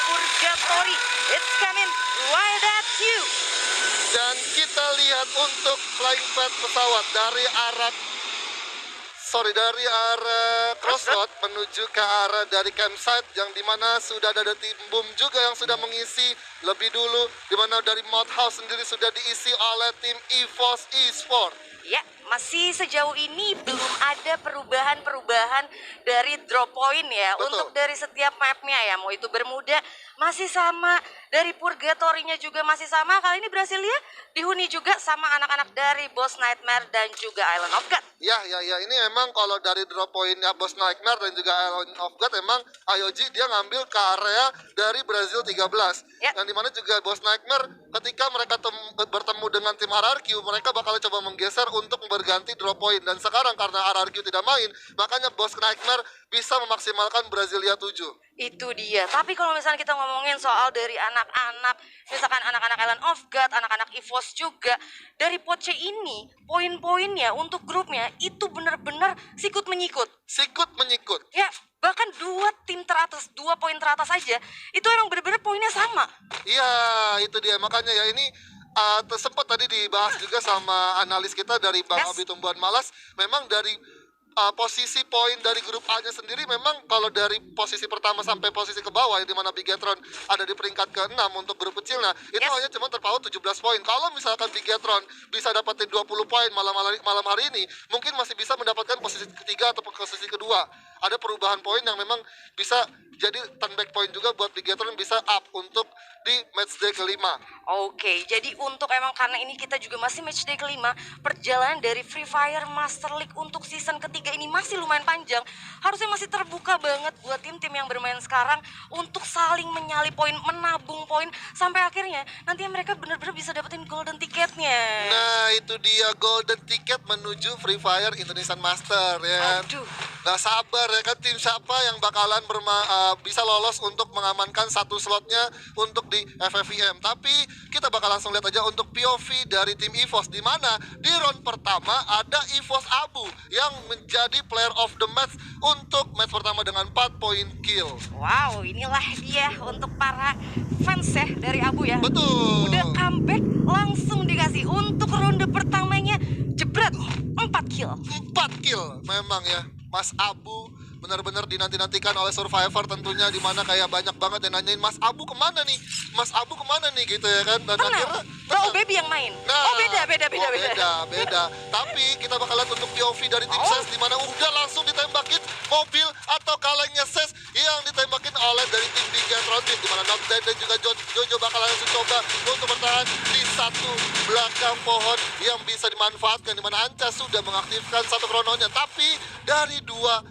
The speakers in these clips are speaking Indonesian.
Purgatory. It's coming right at you. Dan kita lihat untuk flying pad pesawat dari arah crossroad menuju ke arah dari campsite, yang dimana sudah ada tim boom juga yang sudah mengisi lebih dulu, dimana dari mod house sendiri sudah diisi oleh tim EVOS Esport. Ya, masih sejauh ini belum ada perubahan-perubahan dari drop point ya. Betul. Untuk dari setiap mapnya ya, mau itu Bermuda masih sama, dari Purgatory-nya juga masih sama. Kali ini Brasilia dihuni juga sama anak-anak dari Boss Nightmare dan juga Island of God. Ya, ini memang kalau dari drop point-nya Boss Nightmare dan juga Island of God, emang Ayoji dia ngambil ke area dari Brazil 13. Ya. Yang dimana juga Boss Nightmare ketika mereka bertemu dengan tim RRQ, mereka bakal coba menggeser untuk berganti drop point. Dan sekarang karena RRQ tidak main, makanya Boss Nightmare bisa memaksimalkan Brasilia 7. Itu dia. Tapi kalau misalnya kita ngomongin soal dari anak-anak, misalkan anak-anak Island of God, anak-anak EVOS juga, dari Poche ini, poin-poinnya untuk grupnya itu benar-benar sikut menyikut. Sikut menyikut. Ya, bahkan dua tim teratas, 2 poin teratas saja, itu emang benar-benar poinnya sama. Iya, itu dia. Makanya ya ini sempat tadi dibahas juga sama analis kita dari Bang Yes. Obi Tumbuhan Malas. Memang dari posisi poin dari grup A-nya sendiri, memang kalau dari posisi pertama sampai posisi ke bawah, di mana Bigetron ada di peringkat ke-6 untuk grup kecilnya, itu Yes. hanya cuma terpaut 17 poin. Kalau misalkan Bigetron bisa dapetin 20 poin malam hari ini, mungkin masih bisa mendapatkan posisi ketiga atau posisi kedua. Ada perubahan poin yang memang bisa jadi turn back point juga buat Bigetron, bisa up untuk di matchday kelima. Oke, jadi untuk emang karena ini kita juga masih matchday kelima, perjalanan dari Free Fire Master League untuk season ketiga ini masih lumayan panjang. Harusnya masih terbuka banget buat tim-tim yang bermain sekarang untuk saling menyalip poin, menabung poin, sampai akhirnya nanti mereka benar-benar bisa dapetin golden ticketnya. Nah, itu dia golden ticket menuju Free Fire Indonesian Master ya. Aduh. Nggak sabar ya kan, tim siapa yang bakalan bisa lolos untuk mengamankan satu slotnya untuk di FFVM. Tapi kita bakal langsung lihat aja untuk POV dari tim EVOS, di mana di round pertama ada EVOS Abu yang menjadi player of the match untuk match pertama dengan 4 poin kill. Wow, inilah dia untuk para fans ya dari Abu ya. Betul. Udah comeback langsung dikasih untuk ronde pertamanya, jebret 4 kill. 4 kill memang ya. Mas Abu benar-benar dinanti-nantikan oleh Survivor tentunya, dimana kayak banyak banget yang nanyain Mas Abu kemana nih, Mas Abu kemana nih gitu ya kan. Dan akhirnya Bro Baby yang main. Nah, Oh beda. beda. Tapi kita bakal lihat untuk POV dari tim SES, di mana udah langsung ditembakin mobil atau kalengnya SES yang ditembakin oleh dari tim Bigetron, di mana Nobden dan juga Jojo bakal langsung coba untuk bertahan di satu belakang pohon yang bisa dimanfaatkan, di mana Anca sudah mengaktifkan satu krononya. Tapi dari dua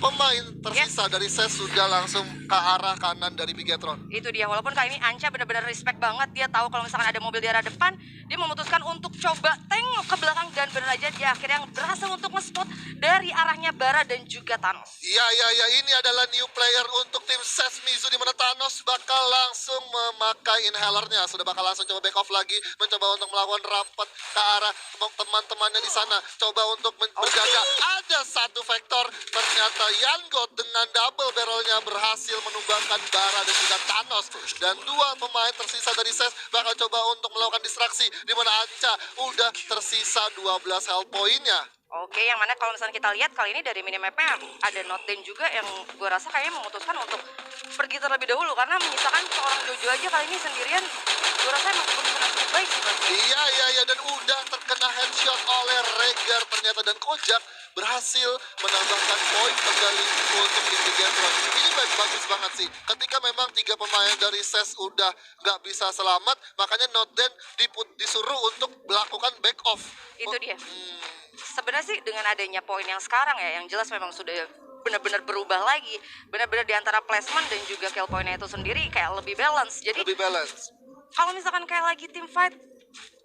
pemain tersisa dari SES sudah langsung ke arah kanan dari Bigetron. Itu dia, walaupun kali ini Anca benar-benar respect banget. Dia tahu kalau misalkan ada mobil di arah depan, dia memutuskan untuk coba tengok ke belakang, dan benar aja dia akhirnya berhasil untuk nge-spot dari arahnya Bara dan juga Thanos. Ya, ini adalah new player untuk tim SES Mizu, di mana Thanos bakal langsung memakai inhalernya, sudah bakal langsung coba back off lagi, mencoba untuk melakukan rapat ke arah teman-temannya di sana, coba untuk berjaga. Ada satu vektor, ternyata Yangot dengan double barrelnya berhasil menumbangkan Bara dan juga Thanos. Dan dua pemain tersisa dari SES bakal coba untuk melakukan distraksi, di mana Anca udah tersisa 12 health point-nya. Oke, yang mana kalau misalnya kita lihat kali ini dari minimapnya ada Notden juga yang gue rasa kayaknya memutuskan untuk pergi terlebih dahulu, karena menyisakan seorang Jojo aja kali ini sendirian. Gue rasa emang keputusan yang cukup baik sih Bang. Iya, dan udah terkena headshot oleh Regar ternyata, dan Kojak berhasil menambahkan poin kembali untuk tim Bigetron. Ini bagus banget sih. Ketika memang 3 pemain dari SES udah nggak bisa selamat, makanya Notden disuruh untuk melakukan back off. Itu dia. Sebenarnya sih dengan adanya poin yang sekarang ya, yang jelas memang sudah benar-benar berubah lagi. Benar-benar di antara placement dan juga kill poinnya itu sendiri kayak lebih balance. Jadi Lebih balance. kalau misalkan kayak lagi team fight,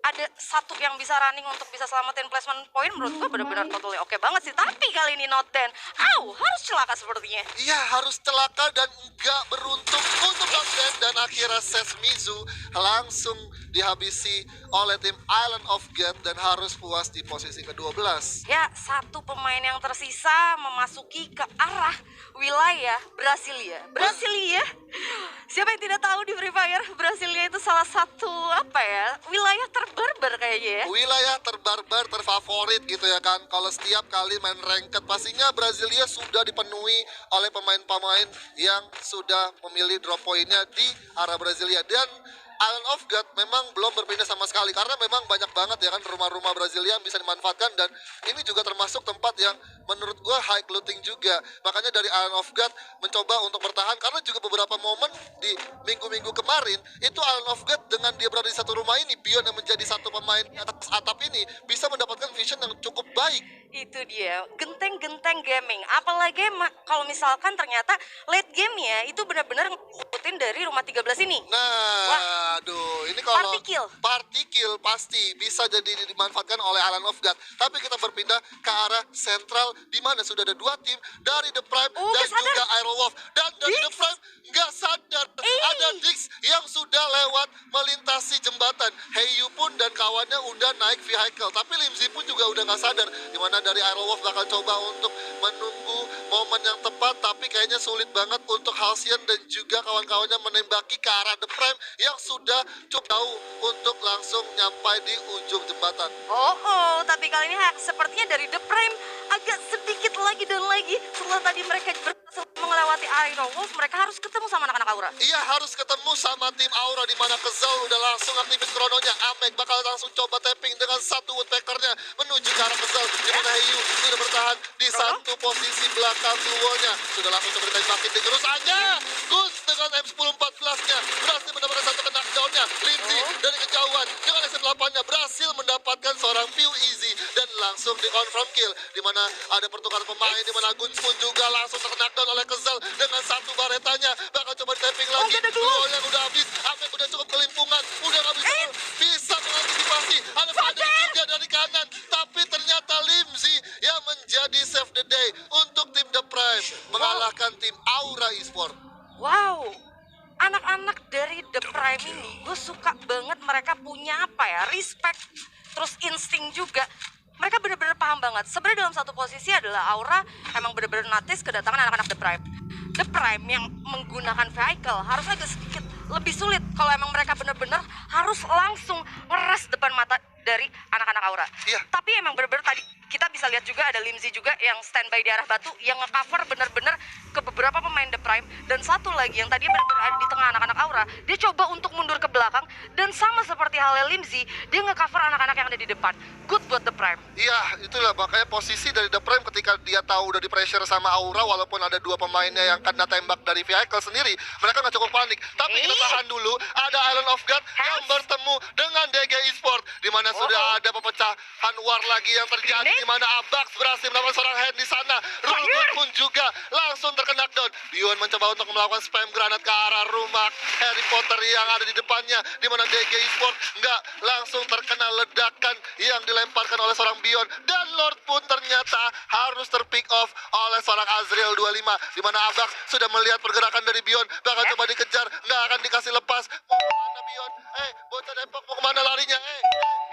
ada satu yang bisa running untuk bisa selamatin placement point, menurut gue benar-benar totally oke banget sih. Tapi kali ini Notden, harus celaka sepertinya. Iya, harus celaka dan nggak beruntung untuk Notden, dan akhirnya SES Mizu langsung dihabisi oleh tim Island of God dan harus puas di posisi ke-12. Ya, satu pemain yang tersisa memasuki ke arah wilayah Brasilia. Siapa yang tidak tahu di Free Fire Brasilia itu salah satu apa ya, wilayah terbarbar kayaknya ya. Wilayah terbarbar, terfavorit gitu ya kan. Kalau setiap kali main ranked pastinya Brasilia sudah dipenuhi oleh pemain-pemain yang sudah memilih drop pointnya di arah Brasilia. Dan Island of God memang belum berpindah sama sekali karena memang banyak banget ya kan rumah-rumah Brasilia yang bisa dimanfaatkan, dan ini juga termasuk tempat yang menurut gua high looting juga. Makanya dari Island of God mencoba untuk bertahan, karena juga beberapa momen di minggu-minggu kemarin itu Island of God dengan dia berada di satu rumah ini, Bion yang menjadi satu pemain di atas atap ini bisa mendapatkan vision yang cukup baik. Itu dia, genteng-genteng gaming. Apalagi kalau misalkan ternyata late game ya, itu benar-benar ngikutin dari rumah 13 ini. Nah, aduh, ini kalau Party kill pasti bisa jadi dimanfaatkan oleh Island of God. Tapi kita berpindah ke arah sentral di mana sudah ada dua tim dari The Prime dan sadar. juga Iron Wolf. Dan dari The Prime nggak sadar ada Dix yang sudah lewat melintasi jembatan. Heiyu pun dan kawannya udah naik vehicle, tapi Limzi pun juga udah nggak sadar. Dimana dari Iron Wolf bakal coba untuk menunggu momen yang tepat, tapi kayaknya sulit banget untuk Halcyon dan juga kawan-kawannya menembaki ke arah The Prime yang sudah cukup jauh untuk langsung nyampai di ujung jembatan. Tapi kali ini sepertinya dari The Prime agak sedikit lagi dan lagi setelah tadi mereka berhasil melewati Iron Wolf, mereka harus ketemu sama anak-anak Aura. Iya, harus ketemu sama tim Aura di mana Kezal udah langsung aktifin krononya. Amek bakal langsung coba tapping dengan satu woodpeckernya menuju ke arah Kezal, di mana Heiyu sudah bertahan di satu posisi belakang duonya. Sudah langsung coba ditembakin di kerusannya. Gus dengan M1014-nya berhasil mendapatkan satu knockdown-nya. Lindsay dari kejauhan dengan S8-nya berhasil mendapatkan seorang view easy dan langsung di confirm kill, di mana ada pertukaran pemain, di mana Guns pun juga langsung terknockdown oleh Kezal dengan satu baretanya. Bakal coba tapping lagi. Duonya udah habis. Amek udah cukup kelimpungan, udah nggak bisa mengantisipasi. Ada Fader juga dari kanan, tapi ternyata Limzi yang menjadi save the day untuk tim The Prime mengalahkan tim Aura Esport. Wow, anak-anak dari The Prime ini gue suka banget, mereka punya apa ya, respect, terus insting juga. Mereka benar-benar paham banget. Sebenarnya dalam satu posisi adalah Aura emang benar-benar notice kedatangan anak-anak The Prime. The Prime yang menggunakan vehicle harus agak sedikit lebih sulit kalau emang mereka benar-benar harus langsung ngeras depan mata dari anak-anak Aura. Iya. Tapi emang benar-benar tadi kita bisa lihat juga ada Limzi juga yang standby di arah batu yang nge-cover benar-benar ke beberapa pemain The Prime, dan satu lagi yang tadi benar-benar ada di tengah anak-anak Aura, dia coba untuk mundur ke belakang dan sama seperti halnya Limzi, dia nge-cover anak-anak yang ada di depan. Good buat The Prime. Iya, itulah makanya posisi dari The Prime ketika dia tahu udah di pressure sama Aura, walaupun ada dua pemainnya yang kena tembak dari vehicle sendiri, mereka nggak cukup panik. Tapi kita tahan dulu, ada Island of God yang bertemu dengan DG Esport, di mana sudah ada pepecahan war lagi yang terjadi, di mana Abax berhasil melakukan seorang hand di sana. Rulgun pun juga langsung terkena knockdown. Bion mencoba untuk melakukan spam granat ke arah rumah Harry Potter yang ada di depannya, di mana DG Esport nggak langsung terkena ledakan yang dilemparkan oleh seorang Bion, dan Lord pun ternyata harus terpick off oleh seorang Azriel 25, di mana Abax sudah melihat pergerakan dari Bion, bakal coba dikejar, nggak akan dikasih lepas. Mau kemana Bion? Bocah Depok mau kemana larinya?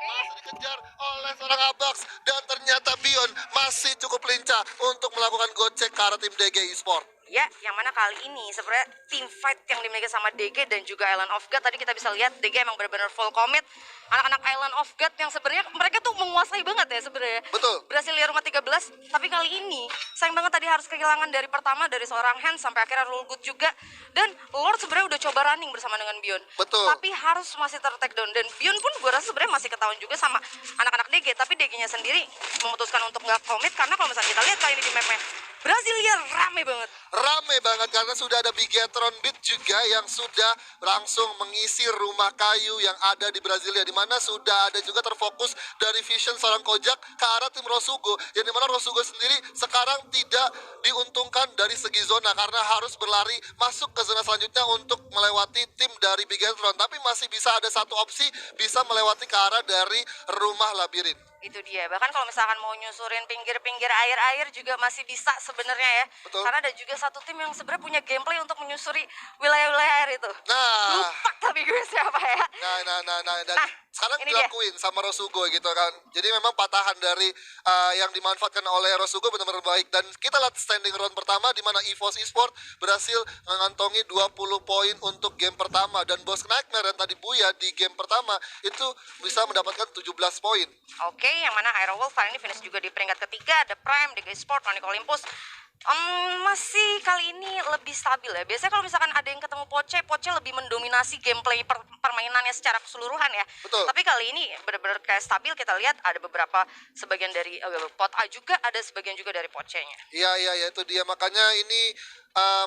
Masih dikejar oleh seorang Abax, dan ternyata Bion masih cukup lincah untuk melakukan gocek ke arah tim DG Esport. Ya, yang mana kali ini sebenarnya team fight yang dimiliki sama DG dan juga Island of God, tadi kita bisa lihat DG emang benar-benar full commit. Anak-anak Island of God yang sebenarnya mereka tuh menguasai banget ya sebenarnya. Betul. Berhasil lihat rumah 13, tapi kali ini sayang banget tadi harus kehilangan dari pertama dari seorang Hans sampai akhirnya Rule Good juga. Dan Lord sebenarnya udah coba running bersama dengan Bion. Betul. Tapi harus masih ter-take down, dan Bion pun gue rasa sebenarnya masih ketahuan juga sama anak-anak DG, tapi DG-nya sendiri memutuskan untuk nggak komit karena kalau misalnya kita lihat kali ini di mapnya Brasilia rame banget. Rame banget karena sudah ada Bigetron Beat juga yang sudah langsung mengisi rumah kayu yang ada di Brasilia, di mana sudah ada juga terfokus dari vision seorang Kojak ke arah tim Rosugo, yang dimana Rosugo sendiri sekarang tidak diuntungkan dari segi zona karena harus berlari masuk ke zona selanjutnya untuk melewati tim dari Bigetron, tapi masih bisa ada satu opsi bisa melewati ke arah dari rumah labirin. Itu dia, bahkan kalau misalkan mau nyusurin pinggir-pinggir air-air juga masih bisa sebenarnya ya. Betul. Karena ada juga satu tim yang sebenarnya punya gameplay untuk menyusuri wilayah-wilayah air itu. Nah, Lupa tapi gue siapa ya. dan sekarang Ini dia. dilakuin sama Rosugo gitu kan. Jadi memang patahan dari yang dimanfaatkan oleh Rosugo benar-benar baik. Dan kita lihat standing round pertama di mana EVOS Esport berhasil mengantongi 20 poin untuk game pertama. Dan Bos Nightmare yang tadi buya di game pertama itu bisa mendapatkan 17 poin. Oke, yang mana Aerowolf kali ini finish juga di peringkat ketiga. Ada Prime, DG Sport, Onyx Olympus. Masih kali ini lebih stabil ya. Biasanya kalau misalkan ada yang ketemu Poce, Poce lebih mendominasi gameplay permainannya secara keseluruhan ya. Betul. Tapi kali ini benar-benar kayak stabil. Kita lihat ada beberapa sebagian dari pot A juga, ada sebagian juga dari Poce-nya. Iya, itu dia. Makanya ini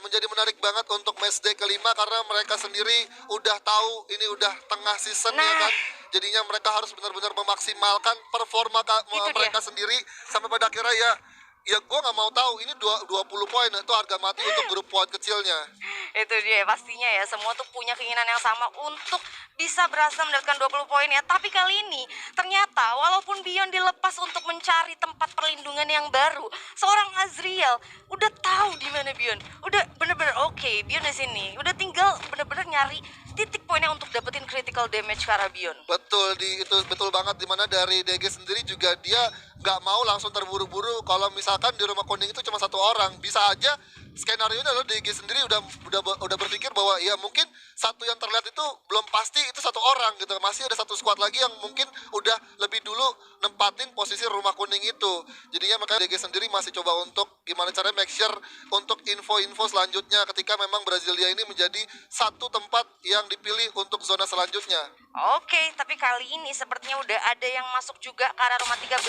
menjadi menarik banget untuk matchday kelima karena mereka sendiri udah tahu ini udah tengah season ya Nah. kan. Jadinya mereka harus benar-benar memaksimalkan performa mereka sendiri sampai pada akhirnya ya gue nggak mau tahu ini 20 poin itu harga mati untuk grup poin kecilnya. Itu dia pastinya ya, semua tuh punya keinginan yang sama untuk bisa berhasil mendapatkan 20 poin ya. Tapi kali ini ternyata walaupun Bion dilepas untuk mencari tempat perlindungan yang baru, seorang Azriel udah tahu di mana Bion. Udah bener-bener oke, Bion di sini. Udah tinggal bener-bener nyari titik poinnya untuk dapetin critical damage ke arah Bion. Betul, itu betul banget, dimana dari DG sendiri juga dia nggak mau langsung terburu-buru. Kalau misalkan di rumah kuning itu cuma satu orang, bisa aja skenario nya adalah DG sendiri udah berpikir bahwa ya mungkin satu yang terlihat itu belum pasti itu satu orang gitu, masih ada satu squad lagi yang mungkin udah lebih dulu nempatin posisi rumah kuning itu. Jadinya makanya DG sendiri masih coba untuk gimana caranya make sure untuk info-info selanjutnya ketika memang Brasilia ini menjadi satu tempat yang dipilih untuk zona selanjutnya. Oke, tapi kali ini sepertinya udah ada yang masuk juga ke arah rumah 13.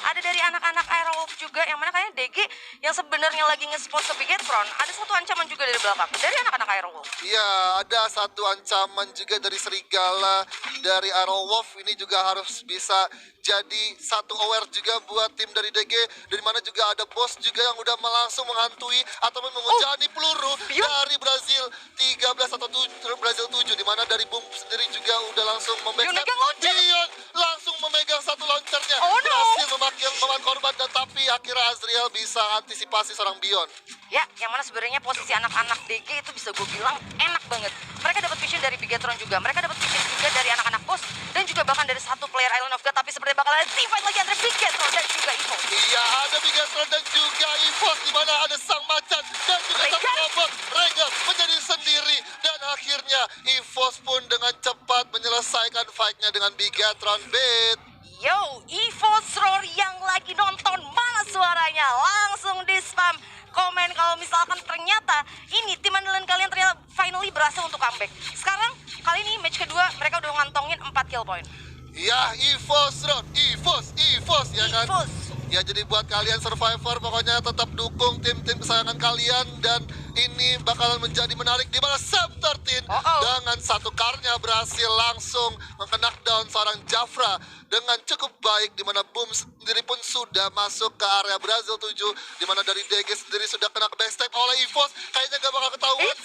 Ada dari anak-anak Aerowolf juga, yang mana kayaknya DG yang sebenarnya lagi nge-spot ke Bigetron. Ada satu ancaman juga dari belakang, dari anak-anak Aerowolf. Iya, ada satu ancaman juga dari Serigala, dari Aerowolf. Ini juga harus bisa jadi satu aware juga buat tim dari DG. Dari mana juga ada bos juga yang udah langsung menghantui atau menghujani peluru dari Brazil 13 atau Brazil 7. Di mana dari Boom sendiri juga udah langsung Bion megang launcher. Bion langsung memegang satu launchernya. Oh, no. Berhasil memakan korban, dan tapi akhirnya Azriel bisa antisipasi seorang Bion. Ya, yang mana sebenarnya posisi anak-anak DG itu bisa gue bilang enak banget. Mereka dapat vision dari Bigetron juga, mereka dapat vision juga dari anak-anak bos, dan juga bahkan dari satu player Island of God. Tapi seperti bakal ada team fight lagi antara Bigetron dan juga Evo. Iya, ada Bigetron dan juga EVOS, di mana ada sang macan dan juga sang Rengar. robot. Rengar menjadi sendiri, dan akhirnya EVOS pun dengan cepat menyelesaikan fight-nya dengan Bigetron Beat. Yo, Evo Roar yang lagi nonton, mana suaranya? Langsung di spam komen kalau misalkan ternyata ini tim andalan kalian ternyata finally berhasil untuk comeback. Sekarang kali ini match kedua mereka udah ngantongin 4 kill point. Ya, EVOS Road, EVOS ya kan? EVOS. Ya, jadi buat kalian survivor pokoknya tetap dukung tim-tim kesayangan kalian, dan ini bakalan menjadi menarik di mana Sam 13 dengan satu karnya berhasil langsung knockdown seorang Jafra dengan cukup baik, di mana Boom sendiri pun sudah masuk ke area Brazil 7, di mana dari DG sendiri sudah kena backstab oleh EVOS, kayaknya gak bakal ketahuan.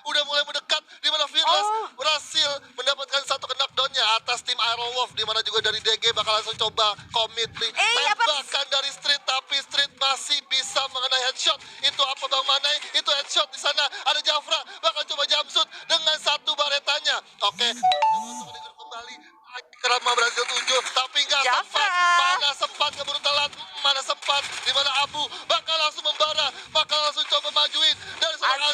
Udah mulai mendekat, di mana Fearless berhasil mendapatkan satu knockdownnya atas tim Aerowolf, di mana juga dari DG bakal langsung coba commit nih tembakan dari Street, tapi Street masih bisa mengenai headshot. Itu apa Bang Manai? Itu headshot. Di sana ada Jafra bakal coba jumpsuit dengan satu baretanya. Oke, kembali ke rumah Brazil 7, tapi nggak sempat. Mana sempat keburu telat, mana sempat, di mana Abu bakal langsung membara, bakal langsung coba majuin dari seorang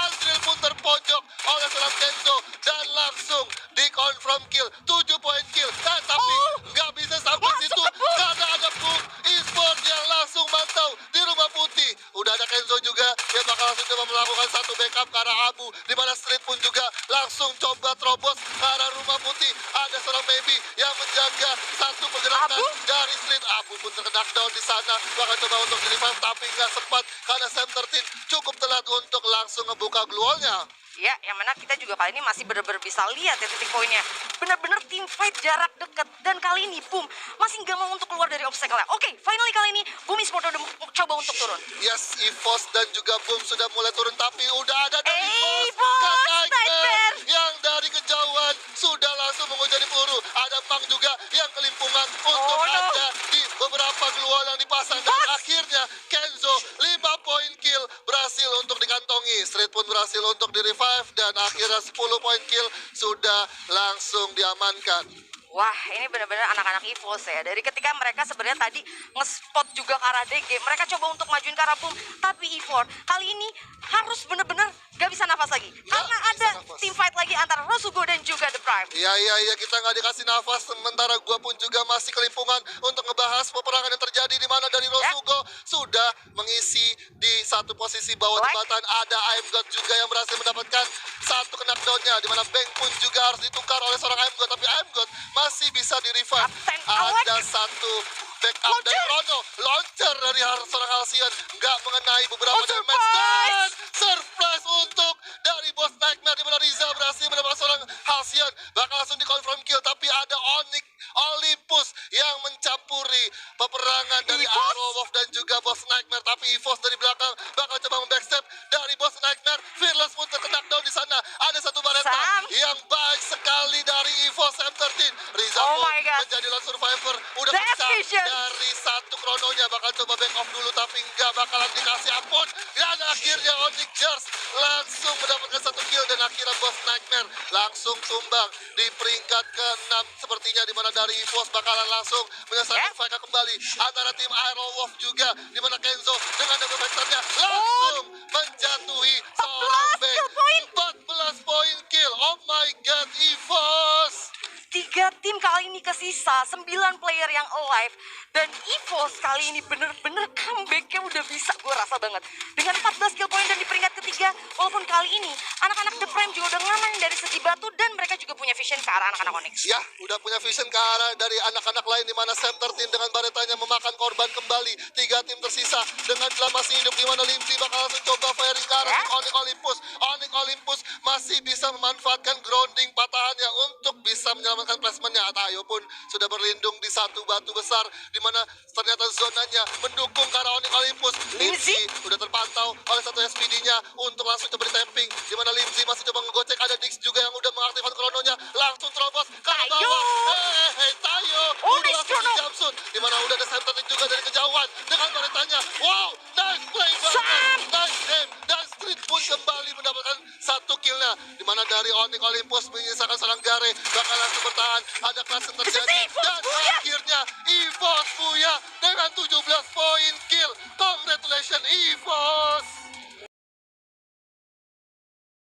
Azriel pun terpojok oleh seorang Kenzo dan langsung di confirm kill, 7 poin kill. Tapi nggak bisa sampai situ karena ada Boom Esport yang langsung mantau di rumah putih. Udah ada Kenzo juga yang bakal langsung coba melakukan satu backup ke arah Abu, di mana Street pun juga langsung coba terobos ke arah rumah putih. Ada seorang Maybe yang menjaga satu pergerakan dari Street. Abu pun terkena down di sana, bakal coba untuk di-revive tapi nggak sempat karena Sam 13 cukup telat untuk langsung ngebuka glue wall-nya. Ya, yang mana kita juga kali ini masih benar-benar bisa lihat ya titik poinnya. Benar-benar team fight jarak dekat, dan kali ini Boom masih nggak mau untuk keluar dari obstacle-nya. Oke, finally kali ini Boom Esport udah coba untuk turun. Yes, EVOS dan juga Boom sudah mulai turun, tapi udah ada dari EVOS Nightmare yang dari kejauhan sudah langsung menghujani peluru. Ada Mang juga yang kelimpungan untuk ada di beberapa glue wall yang dipasang, dan akhirnya Kenzo 5 poin kill berhasil untuk dikantongi. Street pun berhasil untuk di-revive, dan akhirnya 10 poin kill sudah langsung diamankan. Wah, ini benar-benar anak-anak EVOS ya. Dari ketika mereka sebenarnya tadi nge-spot juga ke arah DG, mereka coba untuk majuin ke arah boom. Tapi EVOS kali ini harus benar-benar gak bisa nafas lagi. Karena bisa ada nafas. team fight lagi antara Rosugo dan juga The Prime. Iya, kita nggak dikasih nafas. Sementara gua pun juga masih kelimpungan untuk ngebahas peperangan yang terjadi di mana dari Rosugo sudah mengisi di satu posisi bawah Like. jembatan. Ada I'm God juga yang berhasil mendapatkan satu knockdown-nya, di mana Bang pun juga harus ditukar oleh seorang I'm God, tapi I'm God masih bisa di revive. Kapten Ada Alec. satu backup dari Rono, launcher dari seorang Halcyon nggak mengenai beberapa Oh, damage, surprise. dan surprise untuk dari Boss Nightmare, di mana Riza berhasil mendapatkan seorang Halcyon, bakal langsung di confirm kill, tapi ada Olympus yang mencampuri peperangan dari EVOS. Arrow Wolf dan juga Boss Nightmare, tapi EVOS dari belakang bakal coba membackstep dari Boss Nightmare. Fearless pun terkena down di sana. Ada satu bareta Sam. yang baik sekali dari EVOS M13. Riza Oh pun my God. menjadi lone survivor, udah The bisa Vision. dari satu krononya, bakal coba back off dulu tapi nggak bakalan dikasih ampun, dan akhirnya Onyx Jars langsung mendapatkan satu kill, dan akhirnya Boss Nightmare langsung tumbang di peringkat ke-6 sepertinya, di mana dari EVOS bakalan langsung menyelesaikan fight kembali antara tim Iron Wolf juga, di mana Kenzo dengan double factornya langsung menjatuhi seorang 14 Bang. kill point. 14 poin kill. Oh my god, EVOS. 3 tim kali ini kesisa, 9 player yang alive. Dan EVOS kali ini bener-bener comeback-nya udah bisa gue rasa banget. Dengan 14 kill point dan di peringkat ketiga, walaupun kali ini anak-anak The Prime juga udah ngamanin dari segi batu, dan mereka juga punya vision ke arah anak-anak Onyx. Ya, udah punya vision ke arah dari anak-anak lain, di mana Sam 13 dengan baretanya memakan korban kembali. 3 tim tersisa dengan 8 masih hidup, di mana Limsi bakal langsung coba firing ke arah tim Onyx Olympus. Onyx Olympus masih bisa memanfaatkan grounding patahannya untuk bisa menyelamatkan placementnya. Tayo pun sudah berlindung di satu batu besar, di mana ternyata zonanya mendukung ke arah Onyx Olympus. Limsi udah terpantau oleh satu SPD-nya untuk langsung coba di-tapping, di mana Limsi masih coba ngegocek. Ada Dix juga yang udah mengaktifkan krononya, langsung terobos ke arah Tayo. bawah. Tayo Oh, udah nice langsung chrono. di jumpsuit, di mana udah ada Sam 13 juga dari kejauhan dengan baretanya. Wow, nice play banget, Sam. nice aim, dan Street pun kembali mendapatkan satu killnya, di mana dari Onyx Olympus menyisakan seorang Gare bakal langsung bertahan. Ada kelas yang terjadi Tifu.